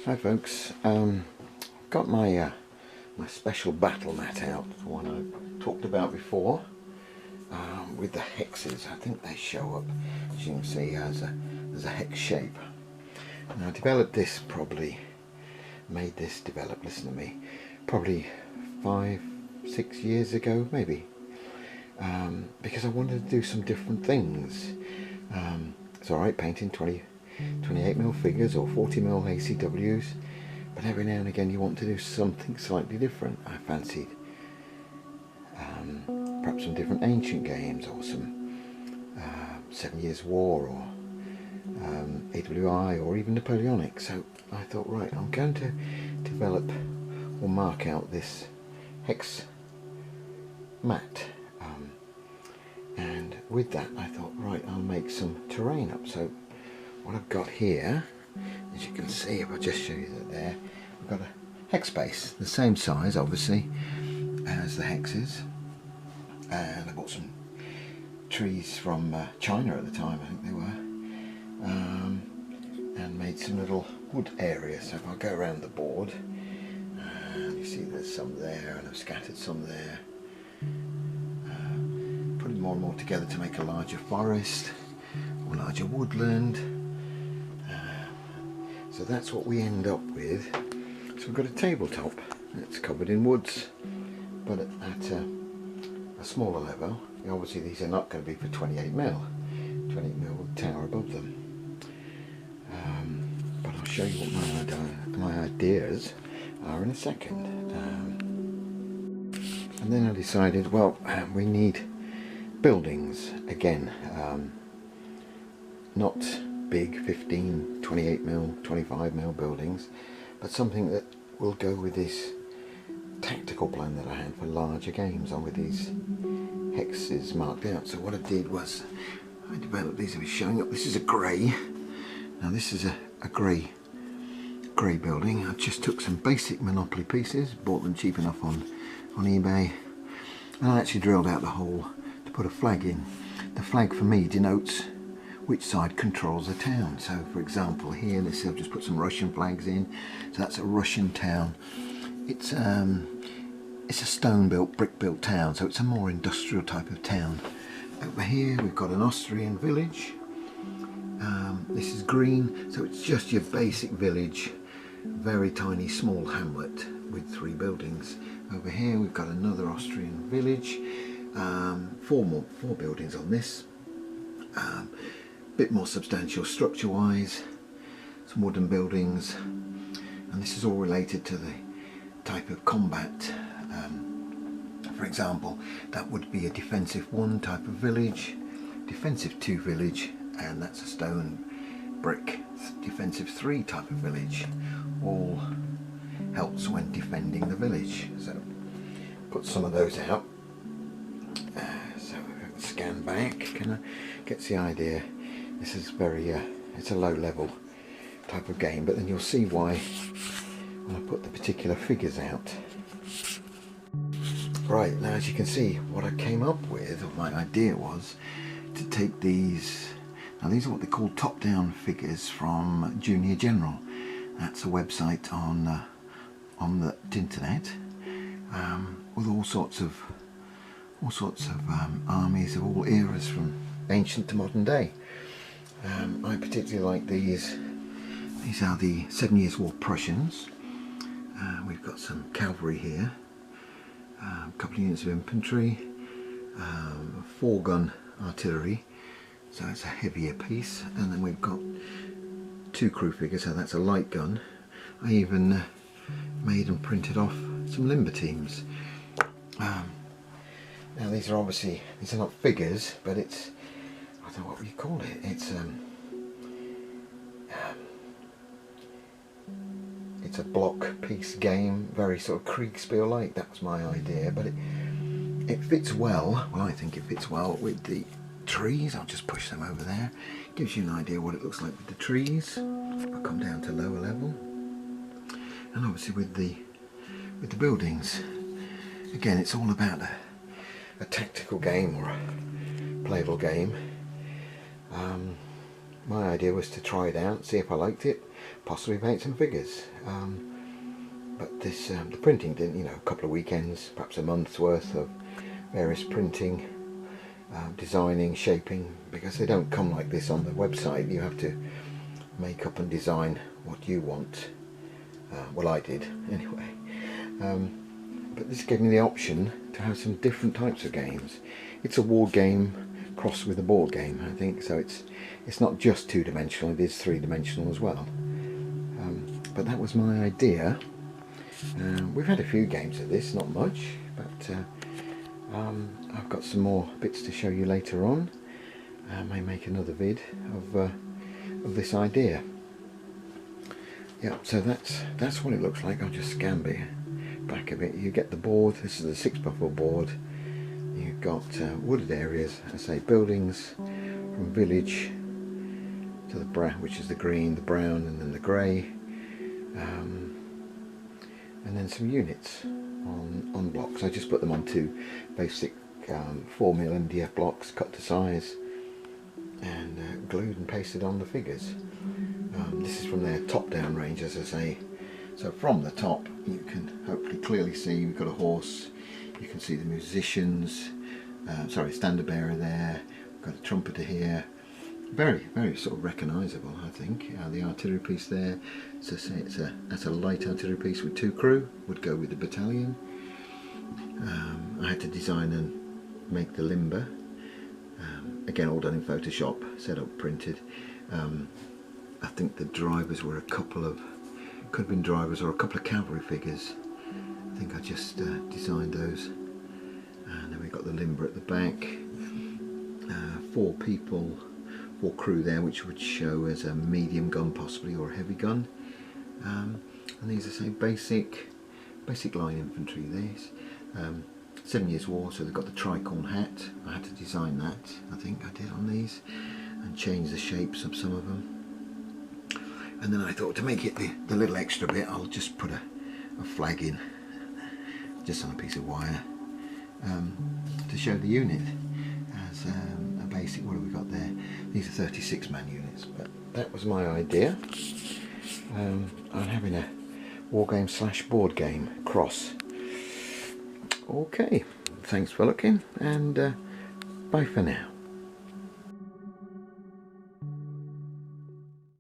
Hi folks, got my my special battle mat out, the one I talked about before, with the hexes. I think they show up, as you can see, as a hex shape. And I developed this listen to me, probably 5-6 years ago maybe, because I wanted to do some different things. It's alright painting 28mm figures or 40mm ACWs, but every now and again you want to do something slightly different. I fancied perhaps some different ancient games, or some 7 Years War, or AWI, or even Napoleonic. So I thought, right, I'm going to develop or mark out this hex mat, and with that I thought, right, I'll make some terrain up. So what I've got here, as you can see, if I just show you that there, we've got a hex base, the same size obviously as the hexes, and I bought some trees from China at the time, I think they were, and made some little wood areas. So if I go around the board, and you see there's some there, and I've scattered some there, putting more and more together to make a larger forest or larger woodland. So that's what we end up with. So we've got a tabletop that's covered in woods, but at a smaller level. Obviously these are not going to be for 28mm tower above them, but I'll show you what my ideas are in a second. And then I decided, well, we need buildings again, not big 15, 28mm, 25mm buildings, but something that will go with this tactical plan that I had for larger games on with these hexes marked out. So what I did was I developed these. I was showing up. This is a grey. Now this is a grey building. I just took some basic Monopoly pieces, bought them cheap enough on eBay, and I actually drilled out the hole to put a flag in. The flag for me denotes which side controls a town. So for example here, let's see, I've just put some Russian flags in, so that's a Russian town. It's a stone-built, brick-built town, so it's a more industrial type of town. Over here we've got an Austrian village. This is green, so it's just your basic village, very tiny small hamlet with 3 buildings. Over here we've got another Austrian village, 4 buildings on this. Bit more substantial structure-wise, some wooden buildings, and this is all related to the type of combat. For example, that would be a defensive 1 type of village, defensive 2 village, and that's a stone brick defensive 3 type of village. All helps when defending the village. So put some of those out. So scan back, kind of gets the idea. This is very it's a low level type of game, but then you'll see why when I put the particular figures out. Right, now as you can see, what I came up with, or my idea was, to take these, now these are what they call top-down figures from Junior General. That's a website on the internet, with all sorts of armies of all eras from ancient to modern day. I particularly like these. These are the 7 Years War Prussians. We've got some cavalry here, a couple of units of infantry, 4-gun artillery, so it's a heavier piece, and then we've got 2 crew figures, so that's a light gun. I even made and printed off some limber teams. Now these are obviously, these are not figures, but it's, I don't know what you call it, it's a block piece game, very sort of Kriegspiel-like. That was my idea, but it fits well. Well, I think it fits well with the trees. I'll just push them over there. Gives you an idea what it looks like with the trees. I'll come down to lower level, and obviously with the buildings. Again, it's all about a tactical game or a playable game. my idea was to try it out, see if I liked it, possibly paint some figures. But this the printing didn't, you know, a couple of weekends, perhaps a month's worth of various printing, designing, shaping, because they don't come like this on the website. You have to make up and design what you want. Well, I did anyway. But this gave me the option to have some different types of games. It's a war game crossed with a board game, I think, so it's not just two-dimensional, it is three-dimensional as well. But that was my idea. We've had a few games of this, not much, but I've got some more bits to show you later on. I may make another vid of this idea. Yeah, so that's what it looks like. I'll just scan back a bit. You get the board. This is a 6x4 board. You've got wooded areas, I say buildings from village to the brown, which is the green, the brown, and then the grey, and then some units on blocks. I just put them on two basic 4mm MDF blocks, cut to size, and glued and pasted on the figures. This is from their top-down range, as I say. So from the top, you can hopefully clearly see we've got a horse. You can see the musicians. Sorry, standard bearer there. We've got a trumpeter here. Very, very sort of recognisable, I think. The artillery piece there. So say that's a light artillery piece with 2 crew. Would go with the battalion. I had to design and make the limber. Again, all done in Photoshop. Set up, printed. I think the drivers were a couple of, could have been drivers or a couple of cavalry figures. I think I just designed those. And then we've got the limber at the back. 4 people, 4 crew there, which would show as a medium gun possibly, or a heavy gun. And these are, say, basic line infantry. These 7 Years' War, so they've got the tricorn hat. I had to design that, I think I did on these, and change the shapes of some of them. And then I thought, to make it the little extra bit, I'll just put a flag in, just on a piece of wire, to show the unit as a basic. What have we got there? These are 36-man units, but that was my idea. I'm having a war game / board game cross. Okay, thanks for looking, and bye for now.